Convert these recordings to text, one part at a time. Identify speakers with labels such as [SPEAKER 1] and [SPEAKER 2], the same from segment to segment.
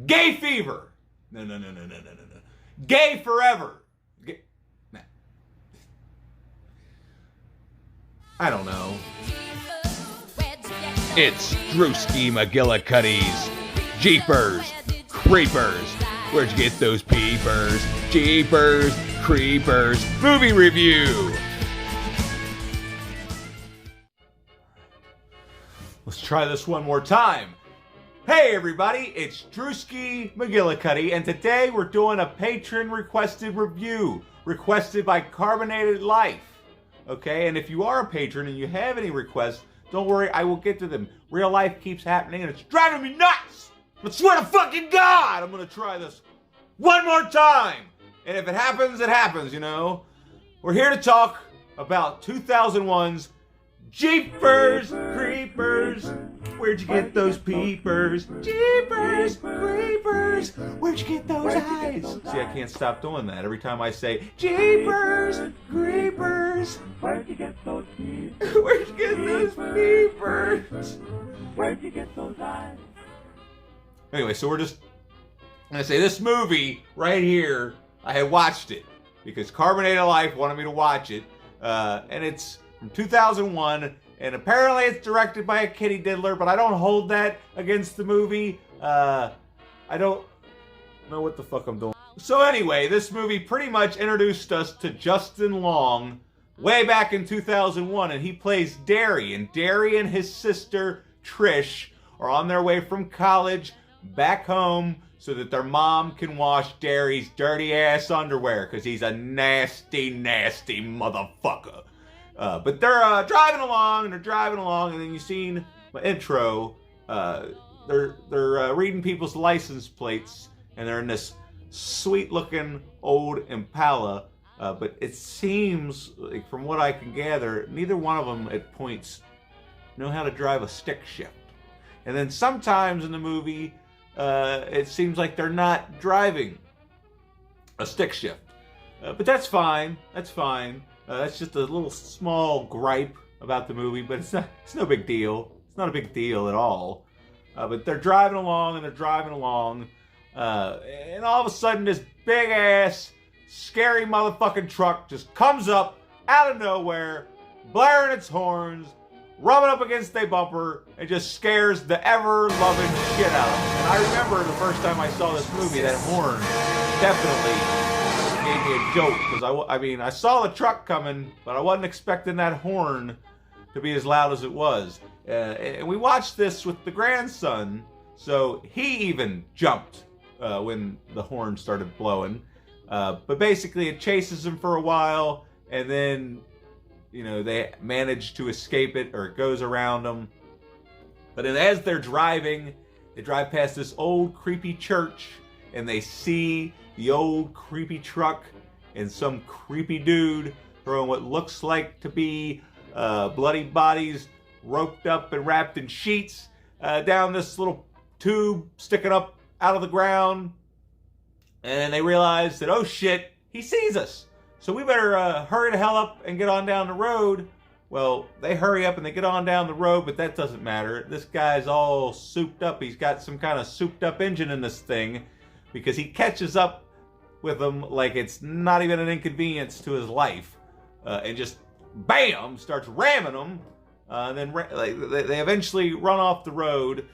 [SPEAKER 1] Gay fever. No. Gay forever. Nah. I don't know. It's Drewski McGillicuddy's Jeepers Creepers. Where'd you get those peepers? Jeepers Creepers movie review. Let's try this one more time. Hey everybody, it's Drewski McGillicuddy, and today we're doing a patron requested review, requested by Carbonated Life. Okay, and if you are a patron and you have any requests, don't worry, I will get to them. Real life keeps happening and it's driving me nuts! But swear to fucking God, I'm gonna try this one more time! And if it happens, you know. We're here to talk about 2001's Jeepers Creepers. Where'd you get those peepers? Jeepers Creepers. Where'd you get those eyes? See, I can't stop doing that every time I say Jeepers Creepers.
[SPEAKER 2] Where'd you get those peepers?
[SPEAKER 1] Where'd you get those peepers?
[SPEAKER 2] Where'd you get those eyes?
[SPEAKER 1] Anyway, so we're just gonna say this movie right here, I had watched it because Carbonated Life wanted me to watch it, and it's from 2001, and apparently it's directed by a kitty diddler, but I don't hold that against the movie. I don't know what the fuck I'm doing. So anyway, this movie pretty much introduced us to Justin Long way back in 2001, and he plays Derry, and Derry and his sister Trish are on their way from college back home so that their mom can wash Derry's dirty ass underwear, because he's a nasty, nasty motherfucker. But they're driving along, and then you've seen my intro. They're reading people's license plates, and they're in this sweet-looking old Impala. But it seems, like, from what I can gather, neither one of them at points know how to drive a stick shift. And then sometimes in the movie, it seems like they're not driving a stick shift. But that's fine. That's fine. That's just a little small gripe about the movie, but it's no big deal. It's not a big deal at all. But they're driving along, and all of a sudden this big ass, scary motherfucking truck just comes up out of nowhere, blaring its horns, rubbing up against a bumper, and just scares the ever-loving shit out of them. And I remember the first time I saw this movie, that horn definitely gave me a joke, because I saw the truck coming, but I wasn't expecting that horn to be as loud as it was. And we watched this with the grandson, so he even jumped when the horn started blowing. But basically it chases him for a while, and then, you know, they manage to escape it, or it goes around them. But then as they're driving, they drive past this old creepy church, and they see the old creepy truck and some creepy dude throwing what looks like to be bloody bodies roped up and wrapped in sheets down this little tube sticking up out of the ground. And they realize that, oh shit, he sees us. So we better hurry the hell up and get on down the road. Well, they hurry up and they get on down the road, but that doesn't matter. This guy's all souped up. He's got some kind of souped up engine in this thing, because he catches up with them like it's not even an inconvenience to his life, and just bam, starts ramming them. And then they eventually run off the road.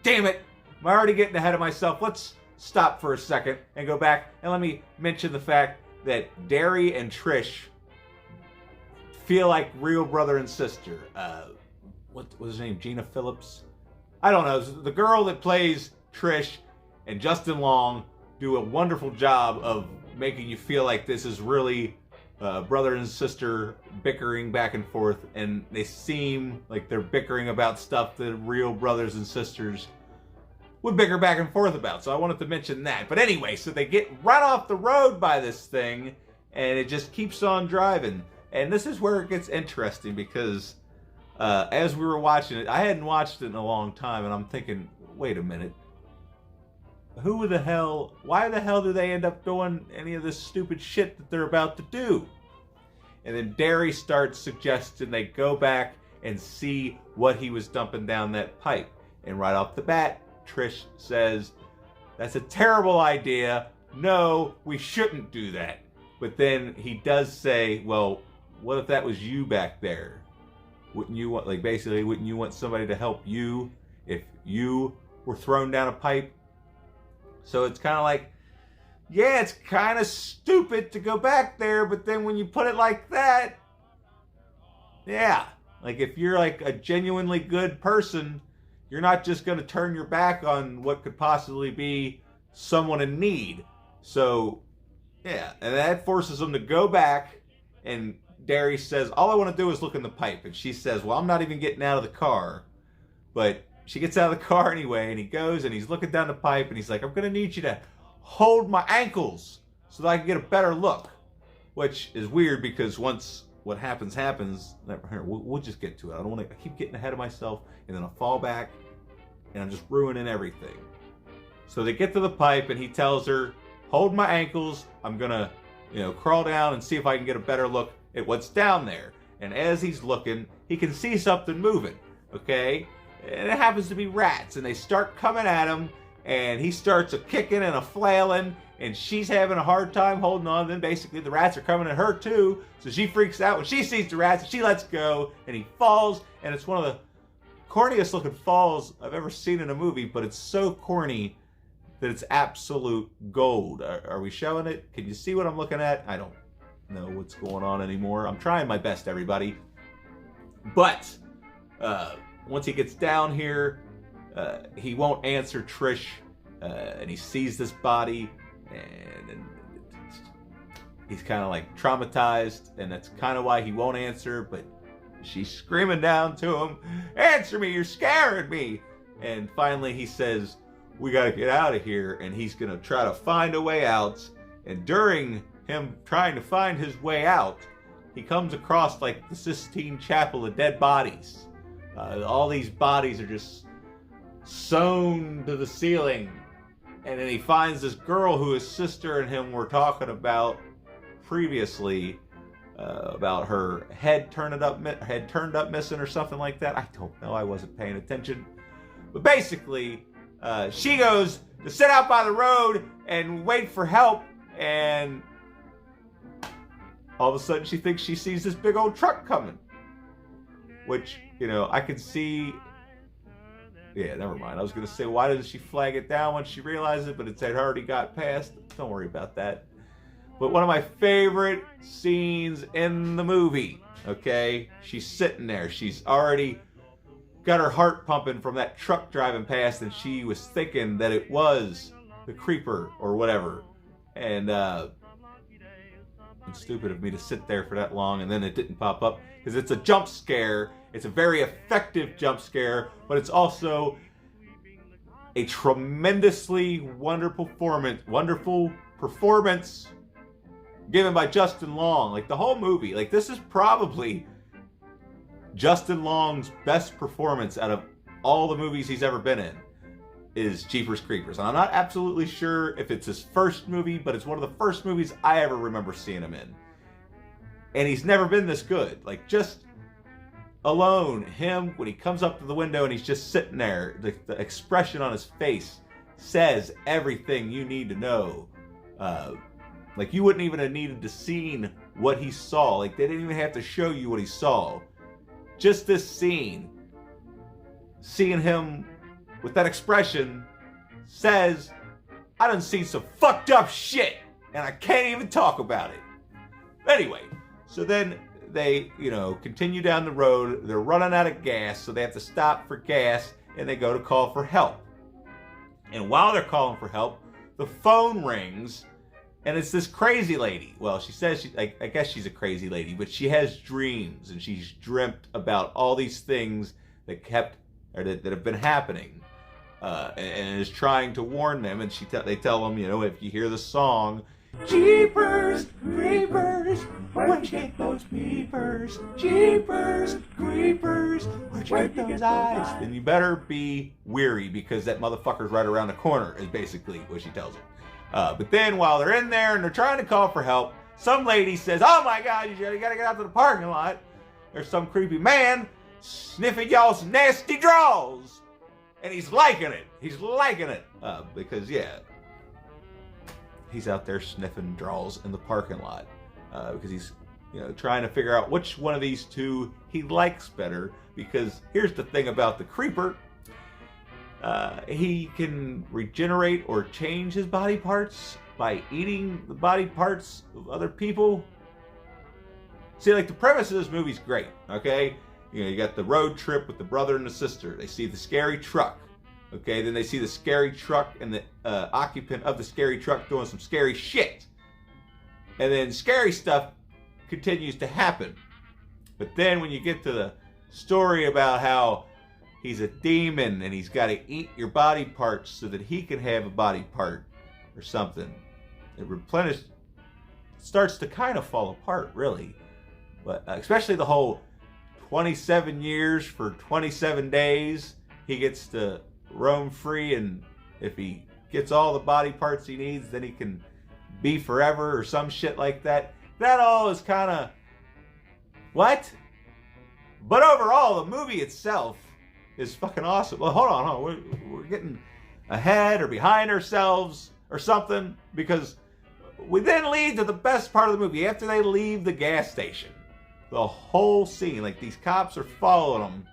[SPEAKER 1] Damn it, I'm already getting ahead of myself. Let's stop for a second and go back, and let me mention the fact that Derry and Trish feel like real brother and sister. What was his name? Gina Phillips? I don't know. The girl that plays Trish and Justin Long do a wonderful job of making you feel like this is really brother and sister bickering back and forth, and they seem like they're bickering about stuff that real brothers and sisters would bicker back and forth about. So I wanted to mention that. But anyway, so they get run off the road by this thing, and it just keeps on driving. And this is where it gets interesting, because as we were watching it, I hadn't watched it in a long time, and I'm thinking, wait a minute. Why the hell do they end up doing any of this stupid shit that they're about to do? And then Derry starts suggesting they go back and see what he was dumping down that pipe. And right off the bat, Trish says, "That's a terrible idea. No, we shouldn't do that." But then he does say, "Well, what if that was you back there? Wouldn't you want, like, basically, wouldn't you want somebody to help you if you were thrown down a pipe?" So it's kind of like, yeah, it's kind of stupid to go back there, but then when you put it like that, yeah. Like, if you're like a genuinely good person, you're not just going to turn your back on what could possibly be someone in need. So, yeah, and that forces them to go back, and Derry says, "All I want to do is look in the pipe." And she says, "Well, I'm not even getting out of the car." But she gets out of the car anyway, and he goes and he's looking down the pipe, and he's like, "I'm going to need you to hold my ankles so that I can get a better look." Which is weird, because once what happens, we'll just get to it. I don't want to keep getting ahead of myself, and then I'll fall back, and I'm just ruining everything. So they get to the pipe, and he tells her, "Hold my ankles. I'm going to, crawl down and see if I can get a better look at what's down there." And as he's looking, he can see something moving, okay? And it happens to be rats, and they start coming at him, and he starts a kicking and a flailing, and she's having a hard time holding on. Then basically the rats are coming at her too, so she freaks out when she sees the rats, and she lets go, and he falls, and it's one of the corniest looking falls I've ever seen in a movie, but it's so corny that it's absolute gold. Are we showing it? Can you see what I'm looking at? I don't know what's going on anymore. I'm trying my best, everybody. But once he gets down here, he won't answer Trish, and he sees this body, and he's kind of like traumatized, and that's kind of why he won't answer. But she's screaming down to him, "Answer me, you're scaring me." And finally he says, "We got to get out of here," and he's going to try to find a way out. And during him trying to find his way out, he comes across like the Sistine Chapel of dead bodies. All these bodies are just sewn to the ceiling. And then he finds this girl who his sister and him were talking about previously, about her head turned up missing or something like that. I don't know. I wasn't paying attention. But basically, she goes to sit out by the road and wait for help, and all of a sudden she thinks she sees this big old truck coming. Which, I can see... Yeah, never mind. I was going to say, why doesn't she flag it down when she realized it? But it had already got past. Don't worry about that. But one of my favorite scenes in the movie, okay? She's sitting there. She's already got her heart pumping from that truck driving past, and she was thinking that it was the creeper or whatever. And it's stupid of me to sit there for that long, and then it didn't pop up, because it's a jump scare. It's a very effective jump scare, but it's also a tremendously wonderful performance given by Justin Long. Like, the whole movie, like, this is probably Justin Long's best performance out of all the movies he's ever been in, is Jeepers Creepers. And I'm not absolutely sure if it's his first movie, but it's one of the first movies I ever remember seeing him in. And he's never been this good. Like, just alone, him, when he comes up to the window and he's just sitting there, the expression on his face says everything you need to know. Like, you wouldn't even have needed to seen what he saw. Like, they didn't even have to show you what he saw. Just this scene, seeing him with that expression, says, I done seen some fucked up shit, and I can't even talk about it. Anyway, so then they, continue down the road. They're running out of gas, so they have to stop for gas, and they go to call for help. And while they're calling for help, the phone rings, and it's this crazy lady. Well, she says, I guess she's a crazy lady, but she has dreams, and she's dreamt about all these things that have been happening, and is trying to warn them. And they tell them, if you hear the song, Jeepers Creepers, where'd you get those peepers? Jeepers Creepers, where'd you get those eyes? Then you better be weary, because that motherfucker's right around the corner, is basically what she tells them. But then while they're in there and they're trying to call for help, some lady says, oh my God, you gotta get out to the parking lot. There's some creepy man sniffing y'all's nasty draws. And he's liking it. He's liking it. Because, yeah, he's out there sniffing draws in the parking lot. Because he's, trying to figure out which one of these two he likes better. Because here's the thing about the creeper. He can regenerate or change his body parts by eating the body parts of other people. See, like, the premise of this movie's great, okay? You got the road trip with the brother and the sister. They see the scary truck, okay? Then they see the scary truck and the occupant of the scary truck doing some scary shit. And then scary stuff continues to happen. But then when you get to the story about how he's a demon and he's got to eat your body parts so that he can have a body part or something, it starts to kind of fall apart, really. But especially the whole 27 years for 27 days, he gets to roam free, and if he gets all the body parts he needs, then he can be forever or some shit like that. That all is kind of... what? But overall, the movie itself is fucking awesome. Well, hold on. We're getting ahead or behind ourselves or something, because we then lead to the best part of the movie. After they leave the gas station, the whole scene, like, these cops are following them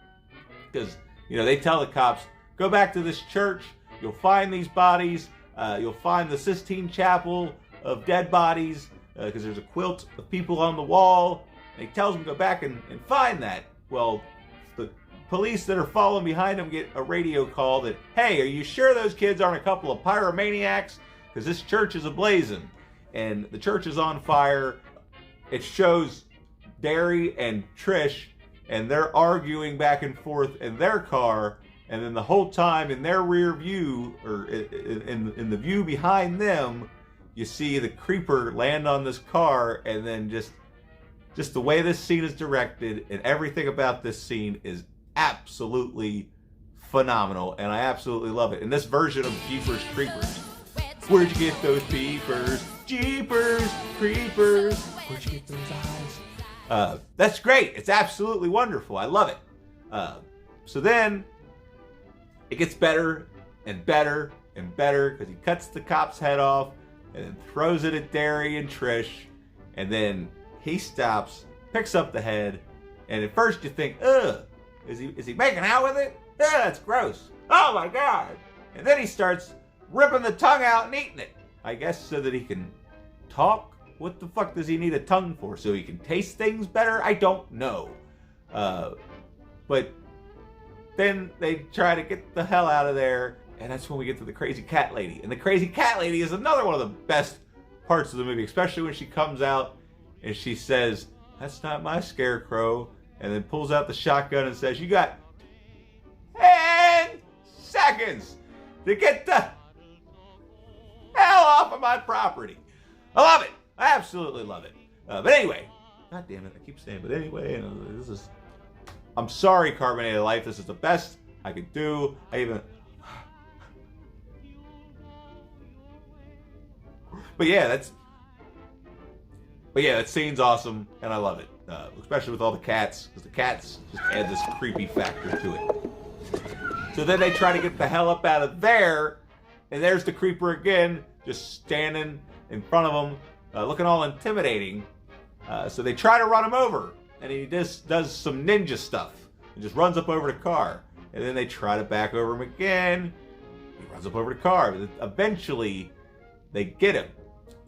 [SPEAKER 1] because, they tell the cops, go back to this church, you'll find these bodies, you'll find the Sistine Chapel of dead bodies, because there's a quilt of people on the wall, and he tells them to go back and find that. Well, the police that are following behind them get a radio call that, hey, are you sure those kids aren't a couple of pyromaniacs? Because this church is ablazing, and the church is on fire. It shows Derry and Trish, and they're arguing back and forth in their car, and then the whole time in their rear view, or in the view behind them, you see the creeper land on this car, and then just the way this scene is directed and everything about this scene is absolutely phenomenal, and I absolutely love it. And this version of Jeepers Creepers, where'd you get those peepers? Jeepers Creepers, where'd you get those eyes? That's great. It's absolutely wonderful. I love it. So then it gets better and better and better, because he cuts the cop's head off and then throws it at Derry and Trish, and then he stops, picks up the head, and at first you think, ugh, is he making out with it? Yeah, that's gross. Oh my God. And then he starts ripping the tongue out and eating it. I guess so that he can talk. What the fuck does he need a tongue for? So he can taste things better? I don't know. But then they try to get the hell out of there, and that's when we get to the crazy cat lady. And the crazy cat lady is another one of the best parts of the movie, especially when she comes out and she says, that's not my scarecrow, and then pulls out the shotgun and says, you got 10 seconds to get the hell off of my property. I love it. I absolutely love it. But anyway, God damn it, I keep saying, but anyway, I'm sorry, Carbonated Life. This is the best I could do. But yeah, that scene's awesome, and I love it. Especially with all the cats, because the cats just add this creepy factor to it. So then they try to get the hell up out of there, and there's the creeper again, just standing in front of them, looking all intimidating. So they try to run him over, and he just does some ninja stuff and just runs up over the car. And then they try to back over him again. He runs up over the car. But eventually, they get him.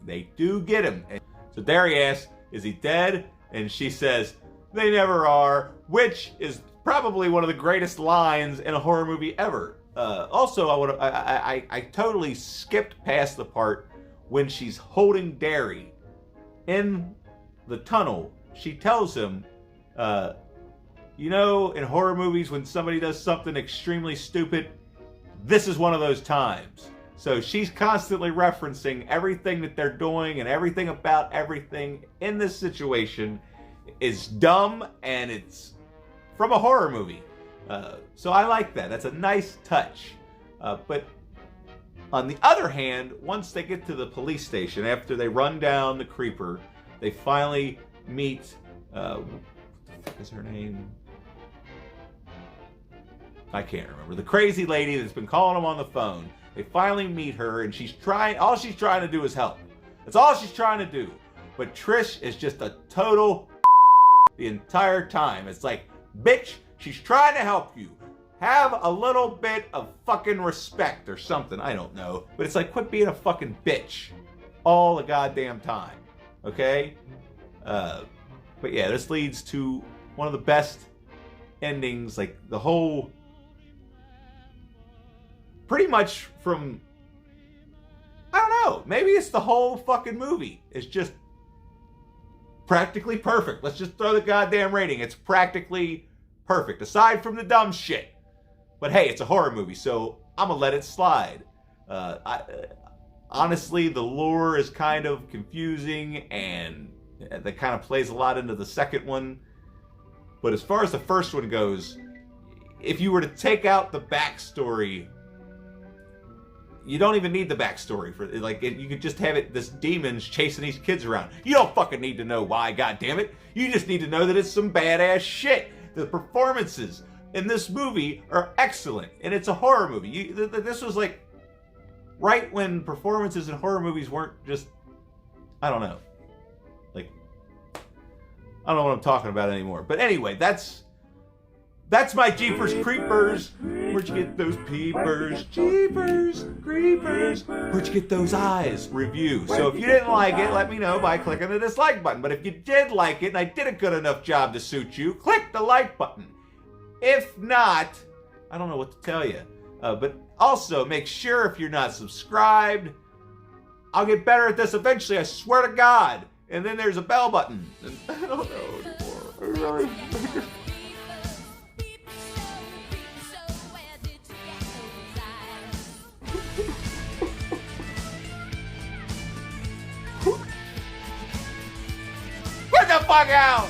[SPEAKER 1] They do get him. And so Derry asks, is he dead? And she says, they never are, which is probably one of the greatest lines in a horror movie ever. Also, I totally skipped past the part when she's holding Derry in the tunnel. She tells him, in horror movies when somebody does something extremely stupid, this is one of those times. So she's constantly referencing everything that they're doing, and everything about everything in this situation is dumb, and it's from a horror movie. So I like that. That's a nice touch. But on the other hand, once they get to the police station, after they run down the creeper, they finally meet, what the fuck is her name? I can't remember. The crazy lady that's been calling him on the phone. They finally meet her, and all she's trying to do is help. That's all she's trying to do. But Trish is just a total the entire time. It's like, bitch, she's trying to help you. Have a little bit of fucking respect or something. I don't know. But it's like, quit being a fucking bitch all the goddamn time. Okay? But yeah, this leads to one of the best endings. Like, the whole... Pretty much from... I don't know. Maybe it's the whole fucking movie. It's just practically perfect. Let's just throw the goddamn rating. It's practically perfect. Aside from the dumb shit. But hey, it's a horror movie, so I'm gonna let it slide. Honestly, the lore is kind of confusing, and that kind of plays a lot into the second one. But as far as the first one goes, if you were to take out the backstory, you don't even need the backstory for like you could just have it this demon's chasing these kids around. You don't fucking need to know why, goddammit. You just need to know that it's some badass shit. The performances in this movie are excellent, and it's a horror movie. This was like right when performances in horror movies weren't just, I don't know. Like, I don't know what I'm talking about anymore. But anyway, that's my Jeepers Creepers. Where'd you get those peepers? Jeepers Creepers. Where'd you get those eyes? Review. So if you didn't like it, let me know by clicking the dislike button. But if you did like it and I did a good enough job to suit you, click the like button. If not, I don't know what to tell you. But also, make sure if you're not subscribed, I'll get better at this eventually, I swear to God. And then there's a bell button. And I don't know anymore. Get the fuck out!